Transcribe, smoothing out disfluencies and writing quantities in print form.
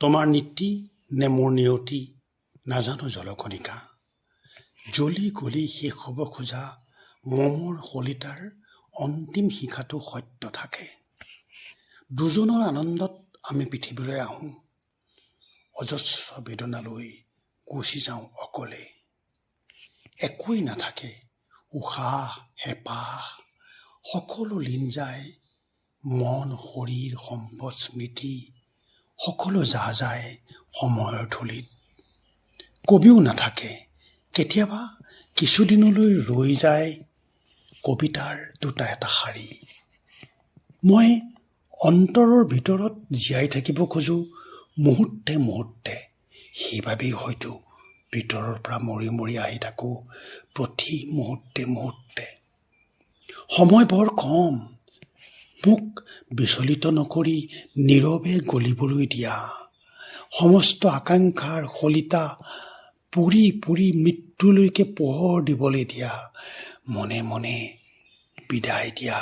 তোমাৰ নীতি নে মোৰ নিয়তি নাজানো জলকণিকা, জ্বলি গলি শেষ হ'ব খোজা মমৰ কলিতাৰ অন্তিম শিখাটো সত্য থাকে। দুজনৰ আনন্দত আমি পৃথিৱীলৈ আহোঁ, অজস্ৰ বেদনালৈ গুচি যাওঁ অকলে। একোৱেই নাথাকে, উশাহ হেঁপাহ সকলো লীন যায়, মন শৰীৰ সম্পদ স্মৃতি সকলো যাহ যায় সময়ৰ ধূলিত। কবিও নাথাকে, কেতিয়াবা কিছুদিনলৈ ৰৈ যায় কবিতাৰ দুটা এটা শাৰী। মই অন্তৰৰ ভিতৰত জীয়াই থাকিব খোজোঁ মুহূৰ্তে মুহূৰ্তে, সেইবাবেই হয়তো ভিতৰৰ পৰা মৰি মৰি আহি থাকোঁ প্ৰতি মুহূৰ্তে মুহূৰ্তে। সময় বৰ কম, মোক বিচলিত নকৰি নীৰৱে গলিবলৈ দিয়া, সমস্ত আকাংক্ষাৰ শলিতা পুৰি পুৰি মৃত্যুলৈকে পোহৰ দিবলৈ দিয়া, মনে মনে বিদায় দিয়া।